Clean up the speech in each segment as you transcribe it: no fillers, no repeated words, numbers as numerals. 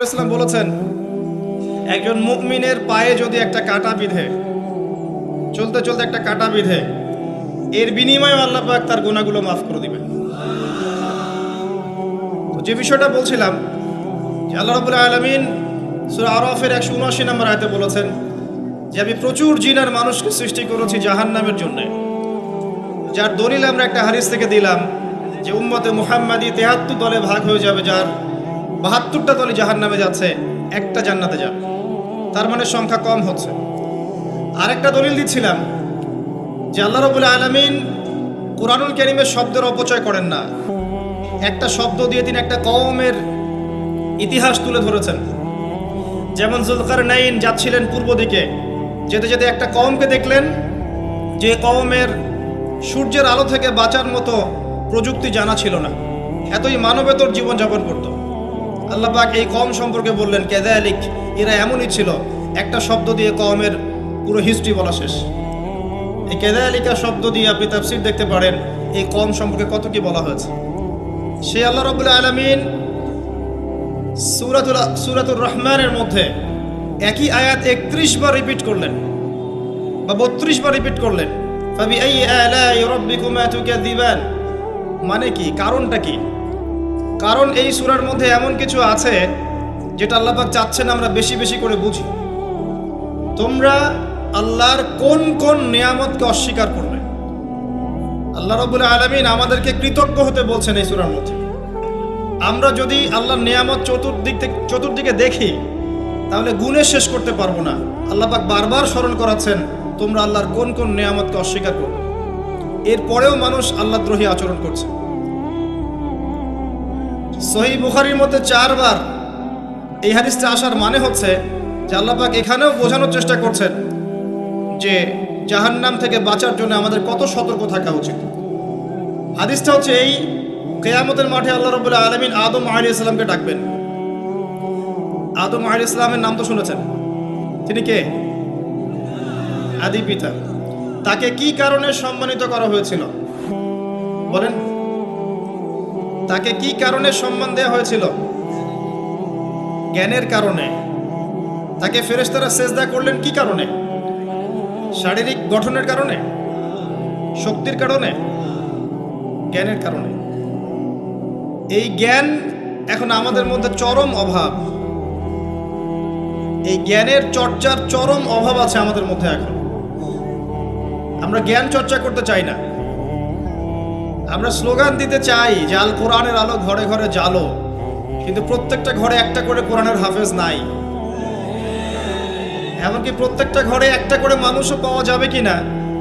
ইসলাম বলেছেন, একজন মুমিনের পায়ে যদি একটা কাঁটা বিঁধে, চলতে চলতে একটা কাঁটা বিঁধে, এর বিনিময়ে আল্লাহ পাক তার গুনাহগুলো মাফ করে দিবেন। তো যে বিষয়টা বলছিলাম যে আল্লাহ রাব্বুল আলামিন সূরা আরাফের 179 নম্বর আয়াতে বলেছেন যে আমি প্রচুর জিন আর মানুষকে সৃষ্টি করেছি জাহান্নামের জন্য। যার দলিল আমরা একটা হাদিস থেকে দিলাম যে উম্মতে মুহাম্মাদি 73 দলে ভাগ হয়ে যাবে, যার 72টা দলই জাহান্নামে যাচ্ছে, একটা জান্নাতে যাবে। তার মানে সংখ্যা কম হচ্ছে। আরেকটা দলিল দিচ্ছিলাম যে আল্লাহ রাব্বুল আলামিন কুরআনুল কারীমের শব্দের অপচয় করেন না। একটা শব্দ দিয়ে তিনি একটা কওমের ইতিহাস তুলে ধরেছেন। যেমন যুলকারনাইন যাচ্ছিলেন পূর্ব দিকে, যেতে যেতে একটা কওমকে দেখলেন যে কওমের সূর্যের আলো থেকে বাঁচার মতো প্রযুক্তি জানা ছিল না, এতই মানবেতর জীবনযাপন করত। আল্লাহ পাক এই কওম সম্পর্কে বললেন কাযালিক, এরা এমনই ছিল। একটা শব্দ দিয়ে কওমের পুরো হিস্ট্রি বলা শেষ। এই কাযালিকা শব্দ দিয়ে আপনি তাফসীর দেখতে পারেন এই কওম সম্পর্কে কত কি বলা হয়েছে। সেই আল্লাহ রাব্বুল আলামিন সূরাতুর রহমানের মধ্যে একই আয়াত 31 বার রিপিট করলেন বা 32 বার রিপিট করলেন। ফাবিআইয়ি আলাই রাব্বিকুমা তুকাযিবান, মানে কি, কারণটা কি? কারণ এই সূরার মধ্যে এমন কিছু আছে যেটা আল্লাহ পাক চাচ্ছেন আমরা বেশি বেশি করে বুঝি। তোমরা আল্লাহর কোন কোন নিয়ামতকে অস্বীকার করবে? আল্লাহ রাব্বুল আলামিন আমাদেরকে কৃতজ্ঞ হতে বলছেন এই সূরার মধ্যে। আমরা যদি আল্লাহর নিয়ামত চতুর্দিকে দেখি তাহলে গুণে শেষ করতে পারবো না। আল্লাহ পাক বারবার স্মরণ করাচ্ছেন তোমরা আল্লাহর কোন কোন নিয়ামতকে অস্বীকার করবে। এরপরেও মানুষ আল্লাহদ্রোহী আচরণ করছে। সহিহ বুখারীর মধ্যে 4 বার এই হাদিসটা আসার মানে হচ্ছে যে আল্লাহ পাক এখানেও বোঝানোর চেষ্টা করছেন যে জাহান্নাম থেকে বাঁচার জন্য আমাদের কত সতর্ক থাকা উচিত। হাদিসটা হচ্ছে এই, কিয়ামতের মাঠে আল্লাহ রাব্বুল আলামিন আদম আলাইহিস সালামকে ডাকবেন। আদম আলাইহিস সালামের নাম তো শুনেছেন, তিনি কে? আদি পিতা। তাকে কি কারণে সম্মানিত করা হয়েছিল বলেন? তাকে কি কারণে সম্মান দেওয়া হয়েছিল? জ্ঞানের কারণে। তাকে ফেরেশতারা সেজদা করলেন কি কারণে? শারীরিক গঠনের কারণে, শক্তির কারণে, জ্ঞানের কারণে। এই জ্ঞান এখন আমাদের মধ্যে চরম অভাব। এই জ্ঞানের চর্চার চরম অভাব আছে আমাদের মধ্যে এখন। আমরা জ্ঞান চর্চা করতে চাই না। আমরা স্লোগান দিতে চাই যে আল কোরআনের আলো ঘরে ঘরে জ্বালো, কিন্তু প্রত্যেকটা ঘরে একটা করে কোরআনের হাফেজ নাই। এমনকি প্রত্যেকটা ঘরে একটা করে মানুষও পাওয়া যাবে কিনা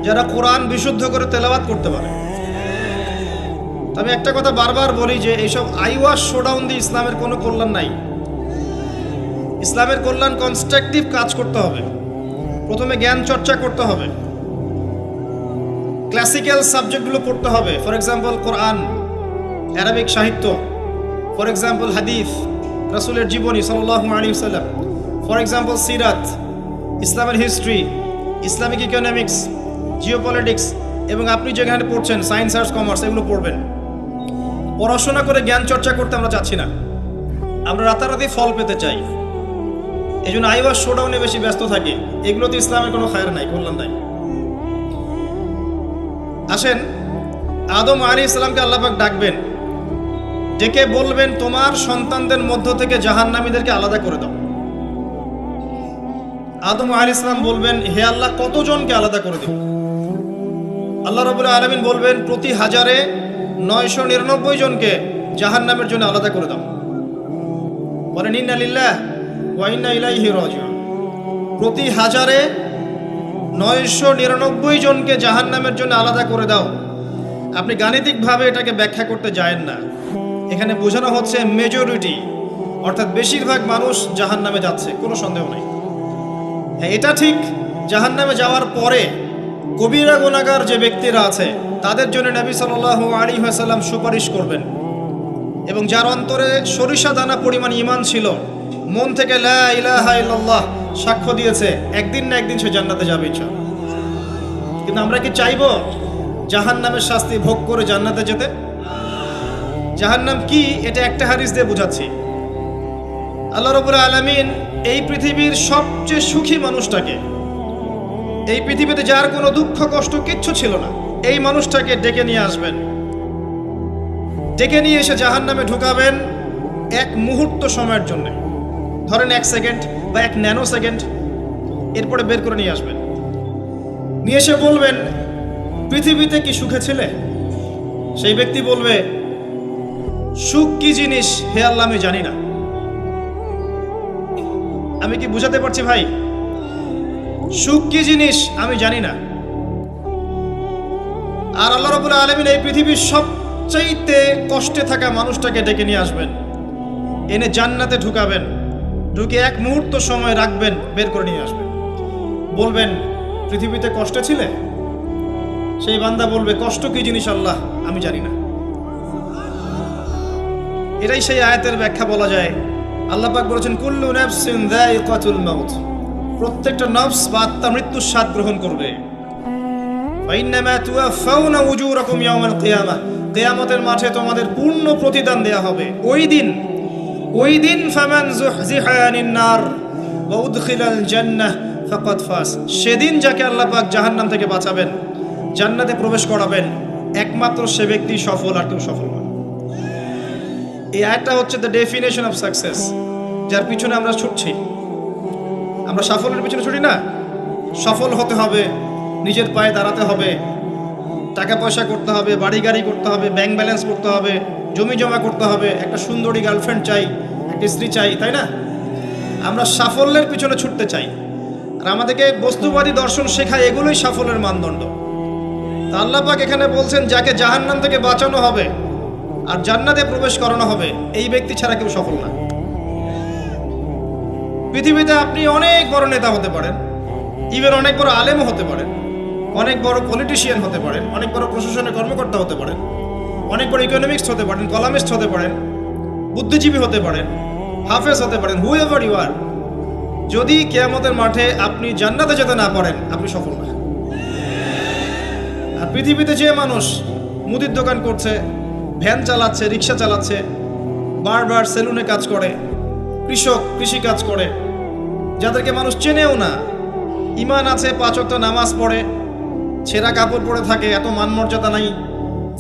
যারা কোরআন বিশুদ্ধ করে তেলাওয়াত করতে পারে। তবে একটা কথা বারবার বলি যে এইসব আইওয়াশ শোডাউন দিয়ে ইসলামের কোনো কল্যাণ নাই। ইসলামের কল্যাণ কনস্ট্রাকটিভ কাজ করতে হবে। প্রথমে জ্ঞান চর্চা করতে হবে, ক্লাসিক্যাল সাবজেক্টগুলো পড়তে হবে। ফর এক্সাম্পল কোরআন, আরবিক সাহিত্য, ফর এক্সাম্পল হাদিস, রাসূলের জীবনী সাল্লাল্লাহু আলাইহি ওয়াসাল্লাম, ফর এক্সাম্পল সিরাত, ইসলামের হিস্ট্রি, ইসলামিক ইকোনমিক্স, জিওপলিটিক্স, এবং আপনি যেখানে পড়ছেন সায়েন্স, আর্টস, কমার্স, এগুলো পড়বেন। পড়াশোনা করে জ্ঞান চর্চা করতে আমরা চাচ্ছি না, আমরা রাতারাতি ফল পেতে চাই। এই জন্য আইওয়াশ শোডাউনে বেশি ব্যস্ত থাকি। এগুলোতে ইসলামের কোনো খায়ের নাই, কল্যাণ নাই। আসেন, আদম আলাইহিস সালামকে আল্লাহ পাক ডাকবেন, ডেকে বলবেন তোমার সন্তানদের মধ্য থেকে জাহান্নামীদেরকে আলাদা করে দাও। আদম আলাইহিস সালাম বলবেন হে আল্লাহ কতজনকে আলাদা করে দেব? আল্লাহ রাব্বুল আলামিন বলবেন প্রতি 1000-এ 999 জনকে জাহান্নামের জন্য আলাদা করে দাও। বলেন ইন্না লিল্লাহ ওয়া ইন্না ইলাইহি রাজিউন। প্রতি 1000-এ 999 জনকে জাহান্নামের জন্য আলাদা করে দাও। আপনি গাণিতিকভাবে এটাকে ব্যাখ্যা করতে যায়েন না। এখানে বোঝানো হচ্ছে মেজরিটি, অর্থাৎ বেশিরভাগ মানুষ জাহান্নামে যাচ্ছে, কোনো সন্দেহ নাই। হ্যাঁ, এটা ঠিক, জাহান্নামে যাওয়ার পরে কবিরা গুনাহগার যে ব্যক্তিরা আছে তাদের জন্য নবী সাল্লাল্লাহু আলাইহি ওয়াসাল্লাম সুপারিশ করবেন। এবং যার অন্তরে সরিষা দানা পরিমাণ ঈমান ছিল, মন থেকে লা ইলাহা ইল্লাল্লাহ সাক্ষ্য দিয়েছে, একদিন না একদিন সে জান্নাতে যাবে ইনশাআল্লাহ। কিন্তু আমরা কি চাইবো জাহান্নামের শাস্তি ভোগ করে জান্নাতে যেতে? জাহান্নাম কি এটা একটা হাদিস দিয়ে বুঝাচ্ছি। আল্লাহ রাব্বুল আলামিন এই পৃথিবীর সবচেয়ে সুখী মানুষটাকে, এই পৃথিবীতে যার কোনো দুঃখ কষ্ট কিচ্ছু ছিল না, এই মানুষটাকে ডেকে নিয়ে আসবেন। ডেকে নিয়ে এসে জাহান্নামে ঢুকাবেন এক মুহূর্ত সময়ের জন্য, ধরেন 1 সেকেন্ড বা 1 ন্যানো সেকেন্ড। এরপরে বের করে নিয়ে আসবেন, নিয়ে এসে বলবেন, পৃথিবীতে কি সুখে ছিলে? সেই ব্যক্তি বলবে, সুখ কি জিনিস হে আল্লাহ আমি জানি না। আমি কি বুঝাতে পারছি ভাই? সুখ কি জিনিস আমি জানি না। আর আল্লাহ রাব্বুল আলামিন এই পৃথিবীর সবচাইতে কষ্টে থাকা মানুষটাকে ডেকে নিয়ে আসবেন, এনে জান্নাতে ঢুকাবেন, ঢুকে 1 মুহূর্ত সময় রাখবেন, বের করে নিয়ে আসবেন। বলবেন, পৃথিবীতে কষ্টে ছিলে? সেই বান্দা বলবে, কষ্ট কি জিনিস আল্লাহ আমি জানি না। এটাই সেই আয়াতের ব্যাখ্যা বলা যায়। আল্লাহ পাক বলেছেন, কুল্লু নাফসিন যায়িকাতুল মাউত, প্রত্যেকটা নফস বা আত্মা মৃত্যুর স্বাদ গ্রহণ করবে। ফাইন্নামা তুওয়াফাউনা উজুরাকুম ইয়াওমাল কিয়ামাহ, কিয়ামতের মাঠে তোমাদের পূর্ণ প্রতিদান দেয়া হবে। ওই দিন ফামান যুহজিহা আনিন নার ওয়া উদখিলাল জান্নাহ ফাকাদ ফাজ, সেদিন যাকে আল্লাহ পাক জাহান্নাম থেকে বাঁচাবেন, জান্নাতে প্রবেশ করাবেন, একমাত্র সে ব্যক্তি সফল, আর কেউ সফল নয়। এই আয়াতটা হচ্ছে দ্য ডেফিনেশন অফ সাকসেস, যার পিছনে আমরা ছুটছি। আমরা সাফল্যের পিছনে ছুটি না। সফল হতে হবে, নিজের পায়ে দাঁড়াতে হবে, টাকা পয়সা করতে হবে, বাড়ি গাড়ি করতে হবে, ব্যাংক ব্যালেন্স করতে হবে, জমি জমা করতে হবে, একটা সুন্দরী গার্লফ্রেন্ড চাই, একটা স্ত্রী চাই, তাই না? আমরা সাফল্যের পিছনে ছুটতে চাই, আর আমাদেরকে বস্তুবাদী দর্শন শেখায় এগুলোই সাফল্যের মানদণ্ড। তা আল্লাহ পাক এখানে বলছেন, যাকে জাহান্নাম থেকে বাঁচানো হবে আর জান্নাতে প্রবেশ করানো হবে, এই ব্যক্তি ছাড়া কেউ সফল না। পৃথিবীতে আপনি অনেক বড় নেতা হতে পারেন, ইভেন অনেক বড় আলেমও হতে পারেন, অনেক বড় পলিটিশিয়ান হতে পারেন, অনেক বড় প্রশাসনের কর্মকর্তা হতে পারেন, অনেক বড় ইকোনমিক্স হতে পারেন, কলামিস্ট হতে পারেন, বুদ্ধিজীবী হতে পারেন, হাফেজ হতে পারেন, হুএভার ইউ আর, যদি কিয়ামতের মাঠে আপনি জান্নাতে যেতে না পারেন, আপনি সফল না। আর পৃথিবীতে যে মানুষ মুদির দোকান করছে, ভ্যান চালাচ্ছে, রিক্সা চালাচ্ছে, বারবার সেলুনে কাজ করে, কৃষক কৃষি কাজ করে, যাদেরকে মানুষ চেনেও না, ইমান আছে, 5 ওয়াক্ত নামাজ পড়ে, ছেঁড়া কাপড় পরে থাকে, এত মান মর্যাদা নাই,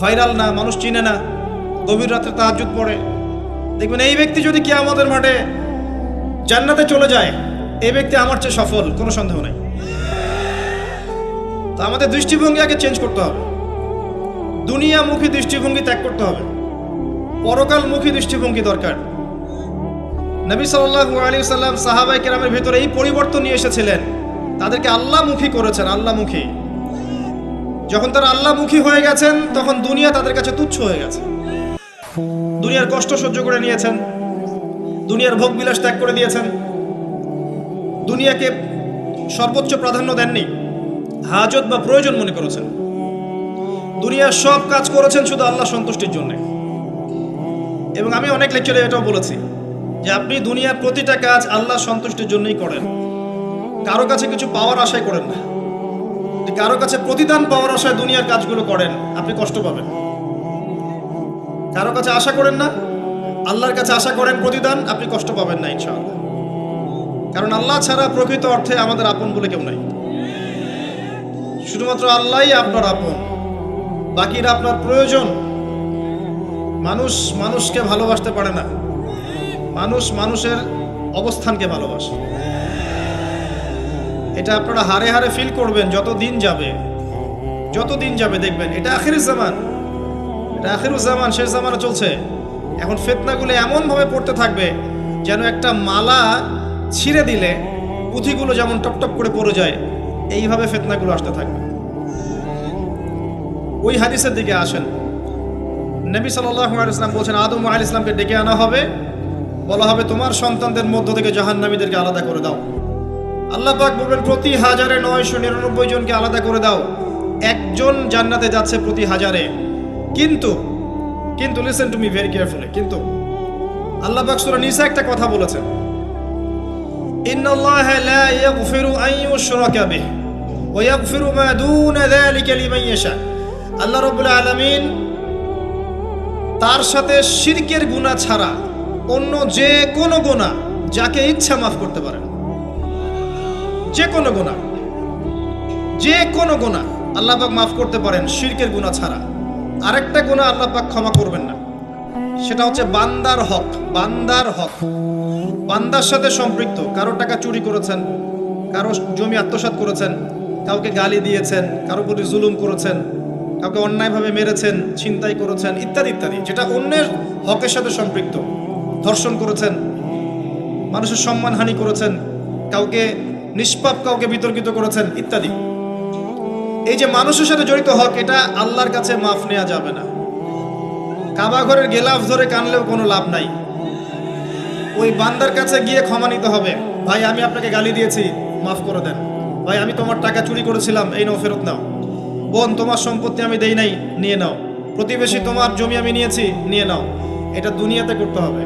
ভাইরাল না, মানুষ চিনে না, গভীর রাত্রে তাহাজ্জুদ পড়ে, দেখবেন এই ব্যক্তি যদি কিয়ামতের মাঠে জান্নাতে চলে যায়, এই ব্যক্তি আমার চেয়ে সফল, কোনো সন্দেহ নাই। তো আমাদের দৃষ্টিভঙ্গি আগে চেঞ্জ করতে হবে, দুনিয়ামুখী দৃষ্টিভঙ্গি ত্যাগ করতে হবে, পরকালমুখী দৃষ্টিভঙ্গি দরকার। নবী সাল্লাল্লাহু আলাইহি ওয়াসাল্লাম সাহাবায়ে কেরামের ভিতরে এই পরিবর্তন নিয়ে এসেছিলেন, তাদেরকে আল্লাহমুখী করেছেন, আল্লাহমুখী। যখন তারা আল্লাহমুখী হয়ে গেছেন, তখন দুনিয়া তাদের কাছে তুচ্ছ হয়ে গেছে। দুনিয়ার কষ্ট সহ্য করে নিয়েছেন, দুনিয়ার ভোগ বিলাস ত্যাগ করে দিয়েছেন, দুনিয়াকে সর্বোচ্চ প্রাধান্য দেননি, হাজত বা প্রয়োজন মনে করেছেন। দুনিয়ার সব কাজ করেছেন শুধু আল্লাহ সন্তুষ্টির জন্য। এবং আমি অনেক লেকচারে এটাও বলেছি যে আপনি দুনিয়ার প্রতিটা কাজ আল্লাহ সন্তুষ্টির জন্যই করেন, কারো কাছে কিছু পাওয়ার আশায় করেন না। কারো কাছে প্রতিদান পাওয়ার আশায় দুনিয়ার কাজগুলো করেন, আপনি কষ্ট পাবেন। কারো কাছে আশা করেন না, আল্লাহর কাছে আশা করেন প্রতিদান, আপনি কষ্ট পাবেন না ইনশাআল্লাহ। কারণ আল্লাহ ছাড়া প্রকৃত অর্থে আমাদের আপন বলে কেউ নাই, শুধুমাত্র আল্লাহই আপনার আপন, বাকিরা আপনার প্রয়োজন। মানুষ মানুষকে ভালোবাসতে পারে না, মানুষ মানুষের অবস্থানকে ভালোবাসে। এটা আপনারা হারে হারে ফিল করবেন যত দিন যাবে দেখবেন এটা আখিরুজ জামান, এটা আখিরুজ জামান, শেষ জামানা চলছে। এখন ফিতনাগুলো এমন ভাবে পড়তে থাকবে যেন একটা মালা ছিঁড়ে দিলে পুঁথিগুলো যেমন টপটপ করে পড়ে যায়, এইভাবে ফিতনাগুলো আসতে থাকবে। ওই হাদিসের দিকে আসেন। নবী সাল্লাল্লাহু আলাইহি ওয়াসাল্লাম বলেছেন, আদম আলাইহিস সালামকে ডেকে আনা হবে, বলা হবে তোমার সন্তানদের মধ্য থেকে জাহান্নামীদেরকে আলাদা করে দাও। আল্লাহ পাক বলবেন, প্রতি 1999 জনকে আলাদা করে দাও, একজন জান্নাতে যাচ্ছে প্রতি 1000-এ। কিন্তু listen to me very carefully, কিন্তু আল্লাহ পাক সূরা নিসা একটা কথা বলেছেন, ইন্নাল্লাহা লা ইয়াগফিরু আন ইউশরাকা বিহি ওয়া ইয়াগফিরু মা দুনা যালিকা লিমান ইয়াশা। আল্লাহ রাব্বুল আলামিন তার সাথে শিরকের গুনাহ ছাড়া অন্য যে কোনো গুনাহ যাকে ইচ্ছা মাফ করতে পারেন। যে কোনো গুনাহ, যে কোনো গুনাহ আল্লাহ পাক মাফ করতে পারেন, শিরকের গুনাহ ছাড়া। আরেকটা গুনাহ আল্লাহ পাক ক্ষমা করবেন না, সেটা হচ্ছে বান্দার হক। বান্দার হক বান্দার সাথে সম্পৃক্ত। কারো টাকা চুরি করেছেন, কারো জমি আত্মসাৎ করেছেন, কাউকে গালি দিয়েছেন, কারো প্রতি জুলুম করেছেন, কাউকে অন্যায়ভাবে মেরেছেন, ছিনতাই করেছেন, ইত্যাদি ইত্যাদি, যেটা অন্যের হকের সাথে সম্পৃক্ত। ধর্ষণ করেছেন, মানুষের সম্মানহানি করেছেন, কাউকে নিষ্পাপ কাউকে বিতর্কিত করেছেন, ইত্যাদি। এই যে মানুষের সাথে জড়িত হক, এটা আল্লাহর কাছে মাফ নেওয়া যাবে না। কাবা ঘরের গেলাফ ধরে কানলেও কোনো লাভ নাই। ওই বান্দার কাছে গিয়ে ক্ষমা নিতে হবে। ভাই, আমি আপনাকে গালি দিয়েছি, মাফ করে দেন। ভাই, আমি তোমার টাকা চুরি করেছিলাম, এই নাও, ফেরত নাও। বোন, তোমার সম্পত্তি আমি দেই নাই, নিয়ে নাও। প্রতিবেশী, তোমার জমি আমি নিয়েছি, নিয়ে নাও। এটা দুনিয়াতে করতে হবে।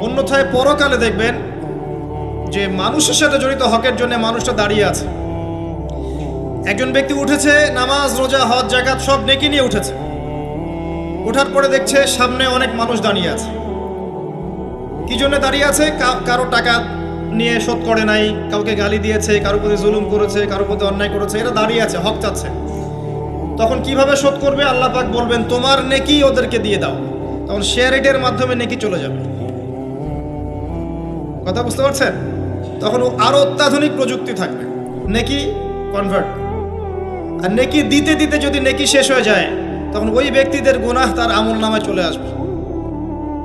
অন্যথায় পরকালে দেখবেন যে মানুষের সাথে জড়িত হকের জন্য মানুষটা দাঁড়িয়ে আছে। একজন ব্যক্তি উঠেছে, নামাজ, রোজা, হজ, যাকাত সব নেকি নিয়ে উঠেছে। ওঠার পরে দেখছে সামনে অনেক মানুষ দাঁড়িয়ে আছে। কি জন্য দাঁড়িয়ে আছে? কারো টাকা নিয়ে শোধ করে নাই, কাউকে গালি দিয়েছে, কারো প্রতি জুলুম করেছে, কারো প্রতি অন্যায় করেছে, এরা দাঁড়িয়ে আছে, হক চাচ্ছে। তখন কিভাবে শোধ করবে? আল্লাহ পাক বলবেন, তোমার নেকি ওদেরকে দিয়ে দাও। তখন শেয়ার রেটের মাধ্যমে নেকি চলে যাবে। কথা বুঝতে পারছেন? তখন আরো অত্যাধুনিক প্রযুক্তি থাকবে, নেকি কনভার্ট। আর নেকি দিতে দিতে যদি নেকি শেষ হয়ে যায়, তখন ওই ব্যক্তিদের গুনাহ তার আমল নামায় চলে আসবে।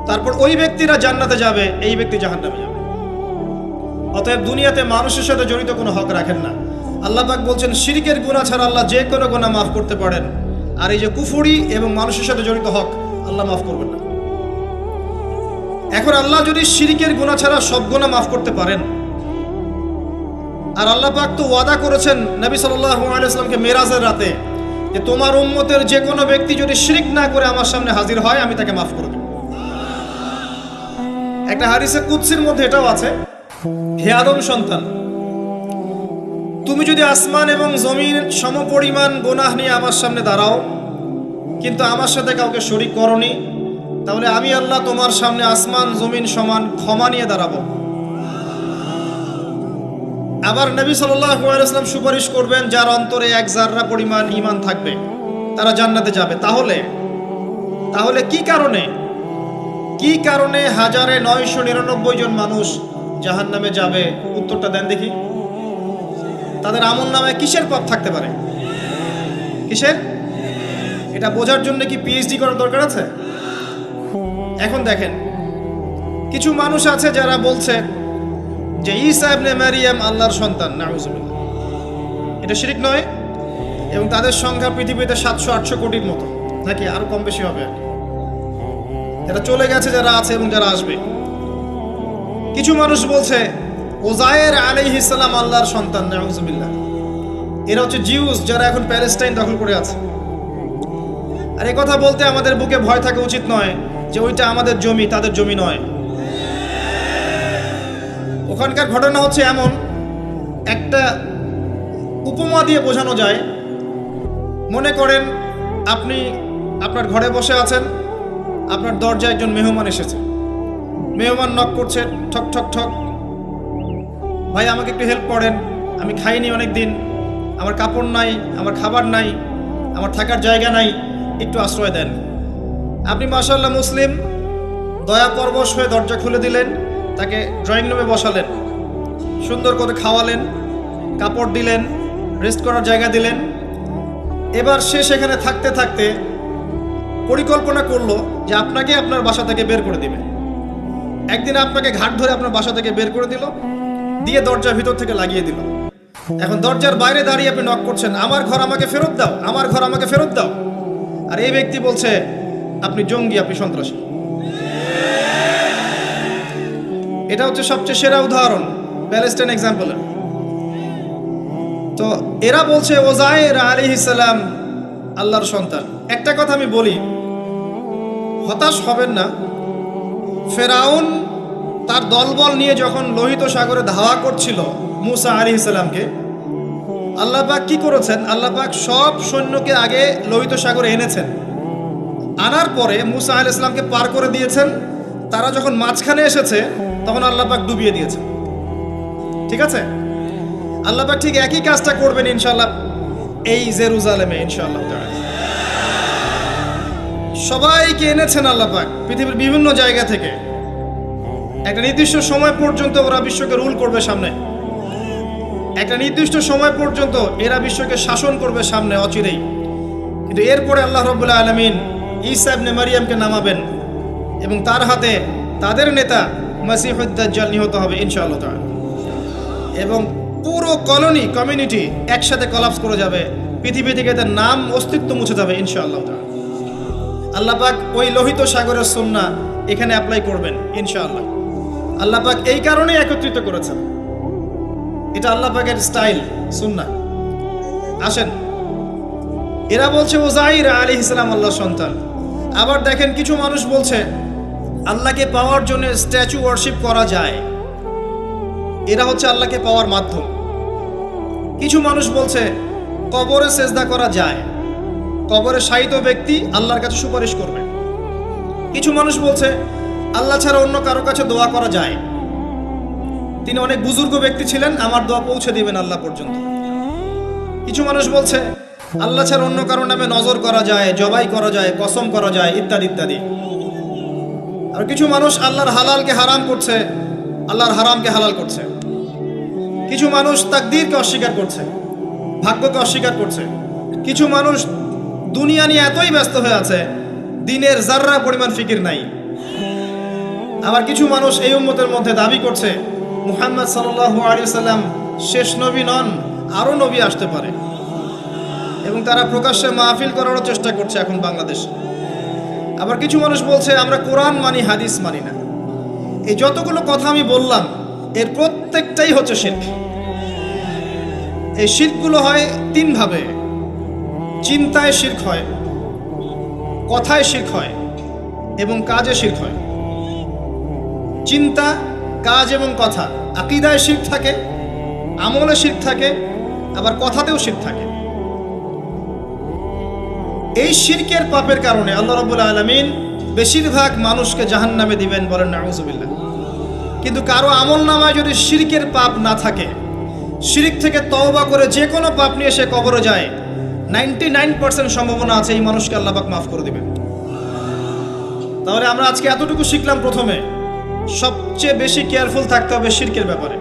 তারপর ওই ব্যক্তিরা জান্নাতে যাবে, এই ব্যক্তি জাহান্নামে যাবে। অতএব দুনিয়াতে মানুষের সাথে জড়িত কোনো হক রাখেন না। আল্লাহ পাক বলছেন, শিরকের গুনাহ ছাড়া আল্লাহ যে কোনো গুনাহ মাফ করতে পারেন। আর এই যে কুফরি এবং মানুষের সাথে জড়িত হক, আল্লাহ মাফ করবেন না। এখন আল্লাহ যদি শিরকের গুনাহ ছাড়া সব গুনাহ মাফ করতে পারেন, আর আল্লাহ পাক তো ওয়াদা করেছেন নবী সাল্লাল্লাহু আলাইহি ওয়াসাল্লামকে মেরাজের রাতে, যে তোমার উম্মতের যে কোনো ব্যক্তি যদি শিরক না করে আমার সামনে হাজির হয়, আমি তাকে মাফ করে দেব। একটা হাদিসে কুদসির মধ্যে এটাও আছে, হে আদম সন্তান, তুমি যদি আসমান এবং জমিন সমপরিমাণ গুনাহ নিয়ে আমার সামনে দাঁড়াও, কিন্তু আমার সাথে কাউকে শরীক করনি, তাহলে আমি আল্লাহ তোমার সামনে আসমান জমিন সমান ক্ষমা নিয়ে দাঁড়াবো। আবার নবী সাল্লাল্লাহু আলাইহি ওয়াসাল্লাম সুপারিশ করবেন, যার অন্তরে এক জাররা পরিমাণ ঈমান থাকবে, তারা জান্নাতে যাবে। তাহলে কি কারণে 1999 জন মানুষ জাহান্নামে যাবে? উত্তরটা দেন দেখি। তাদের আমল নামে কিসের পাপ থাকতে পারে? কিসের? এটা বোঝার জন্য কি পিএইচডি করার দরকার আছে? এখন দেখেন, কিছু মানুষ আছে যারা বলছে যে ঈসা ইবনে মারিয়াম আল্লাহর সন্তান। নাউযুবিল্লাহ। এটা শিরক নয়? এবং তাদের সংখ্যা পৃথিবীতে 700-800 কোটির মতো, নাকি আরো কম বেশি হবে? যারা চলে গেছে, যারা আছে এবং যারা আসবে। কিছু মানুষ বলছে ওজায়ের আলাইহিস সালাম আল্লাহর সন্তান। নাউযুবিল্লাহ। এরা হচ্ছে জিউস, যারা এখন প্যালেস্টাইন দখল করে আছে। আর এই কথা বলতে আমাদের বুকে ভয় থাকা উচিত নয় যে ওইটা আমাদের জমি, তাদের জমি নয়। ওখানকার ঘটনা হচ্ছে এমন, একটা উপমা দিয়ে বোঝানো যায়। মনে করেন আপনি আপনার ঘরে বসে আছেন, আপনার দরজায় একজন মেহমান এসেছে। মেহমান নক করছে, ঠক ঠক ঠক। ভাই, আমাকে একটু হেল্প করেন, আমি খাইনি অনেক দিন, আমার কাপড় নাই, আমার খাবার নাই, আমার থাকার জায়গা নাই, একটু আশ্রয় দেন। আপনি মাশাআল্লাহ মুসলিম, দয়া পরবশ হয়ে দরজা খুলে দিলেন, তাকে ড্রয়িং রুমে বসালেন, সুন্দর করে খাওয়ালেন, কাপড় দিলেন, রেস্ট করার জায়গা দিলেন। এবার সে সেখানে থাকতে থাকতে পরিকল্পনা করলো যে আপনাকে আপনার বাসা থেকে বের করে দিবে। একদিন আপনাকে ঘাট ধরে আপনার বাসা থেকে বের করে দিল, দিয়ে দরজার ভিতর থেকে লাগিয়ে দিল। এখন দরজার বাইরে দাঁড়িয়ে আপনি নক করছেন, আমার ঘর আমাকে ফেরত দাও, আমার ঘর আমাকে ফেরত দাও। আর এই ব্যক্তি বলছে আপনি জঙ্গি, আপনি সন্ত্রাসী। এটা হচ্ছে সবচেয়ে সেরা উদাহরণ, প্যালেস্টাইন এক্সাম্পল। তো এরা বলছে ওজায়ের আলাইহিস সালাম আল্লাহর সন্তান। একটা কথা আমি বলি, হতাশ হবেন না। ফেরাউন তার দলবল নিয়ে যখন লোহিত সাগরে ধাওয়া করছিল মুসা আলাইহিস সালামকে, আল্লাহ পাক কি করেছেন? আল্লাহ পাক সব সৈন্যকে আগে লোহিত সাগরে এনেছেন, আনার পরে মুসা আলাইহিস সালামকে পার করে দিয়েছেন। তারা যখন মাঝখানে এসেছে, তখন আল্লাহ পাক ডুবিয়ে দিয়েছে। ঠিক আছে, আল্লাহ পাক ঠিক একই কাজটা করবেন ইনশাআল্লাহ এই জেরুজালেমে ইনশাআল্লাহ তাআলা। সবাইকে এনেছেন আল্লাহ পাক পৃথিবীর বিভিন্ন জায়গা থেকে। একটা নির্দিষ্ট সময় পর্যন্ত ওরা বিশ্বকে রুল করবে সামনে, একটা নির্দিষ্ট সময় পর্যন্ত এরা বিশ্বকে শাসন করবে সামনে অচিরেই। কিন্তু এরপরে আল্লাহ রাব্বুল আলামিন ঈসা ইবনে মারইয়ামকে নামাবেন এবং তার হাতে তাদের নেতা মাসিহুদ দাজ্জাল নিহত হবে ইনশাআল্লাহ তাআলা। এবং পুরো কমিউনিটি একসাথে কলাপস করে যাবে, পৃথিবী থেকে তার নাম অস্তিত্ব মুছে যাবে ইনশাআল্লাহ তাআলা। আল্লাহ পাক ওই লোহিত সাগরের সুন্নাহ এখানে অ্যাপ্লাই করবেন ইনশাআল্লাহ। আল্লাহ পাক এই কারণে একত্রিত করেছেন, এটা আল্লাহ পাকের স্টাইল সুন্নাহ। আসেন, এরা বলছে উযাইর আলাইহিস সালাম আল্লাহর সন্তান। আবার দেখেন কিছু মানুষ বলছে আল্লাহকে পাওয়ার জন্য স্ট্যাচু ওয়ার্শিপ করা যায়, এরা হচ্ছে আল্লাহকে পাওয়ার মাধ্যম। কিছু মানুষ বলছে কবরে সেজদা করা যায়, কবরে শায়িত ব্যক্তি আল্লাহর কাছে সুপারিশ করবে। কিছু মানুষ বলছে আল্লাহ ছাড়া অন্য কারো কাছে দোয়া করা যায়, তিনি অনেক বুজুর্গ ব্যক্তি ছিলেন, আমার দোয়া পৌঁছে দিবেন আল্লাহ পর্যন্ত। কিছু মানুষ বলছে আল্লাহ ছাড়া অন্য কারো নামে নজর করা যায়, জবাই করা যায়, কসম করা যায়, ইত্যাদি ইত্যাদি। আর কিছু মানুষ আল্লাহর হালালকে হারাম করছে, আল্লাহর হারামকে হালাল করছে। কিছু মানুষ তাকদীরকে অস্বীকার করছে, ভাগ্যকে অস্বীকার করছে। কিছু মানুষ দুনিয়া নিয়ে এতই ব্যস্ত হয়ে আছে, দিনের জাররা পরিমাণ ফিকির নাই। আবার কিছু মানুষ এই উম্মতের মধ্যে দাবি করছে মুহাম্মদ সাল্লাল্লাহু আলাইহি ওয়াসাল্লাম শেষ নবী নন, আরো নবী আসতে পারে, এবং তারা প্রকাশ্যে মাহফিল করারও চেষ্টা করছে এখন বাংলাদেশে। আবার কিছু মানুষ বলছে আমরা কোরআন মানি, হাদিস মানি না। এই যতগুলো কথা আমি বললাম এর প্রত্যেকটাই হচ্ছে শিরক। এই শিরকগুলো হয় তিন ভাবে: চিন্তায় শিরক হয়, কথায় শিরক হয় এবং কাজে শিরক হয়। চিন্তা, কাজ এবং কথা, আকীদায় শিরক থাকে, আমলে শিরক থাকে, আবার কথাতেও শিরক থাকে। এই শিরকের পাপের কারণে আল্লাহ রাব্বুল আলামিন বেশিরভাগ মানুষকে জাহান্নামে দিবেন, বলেন নাউযুবিল্লাহ। কিন্তু কারো আমল নামায় যদি শিরকের পাপ না থাকে, শিরক থেকে তওবা করে যে কোনো পাপ নিয়ে সে কবরে যায়, 99% সম্ভাবনা আছে এই মানুষকে আল্লাহ পাক মাফ করে দিবেন। তাহলে আমরা আজকে এতটুকু শিখলাম, প্রথমে সবচেয়ে বেশি কেয়ারফুল থাকতে হবে শিরকের ব্যাপারে।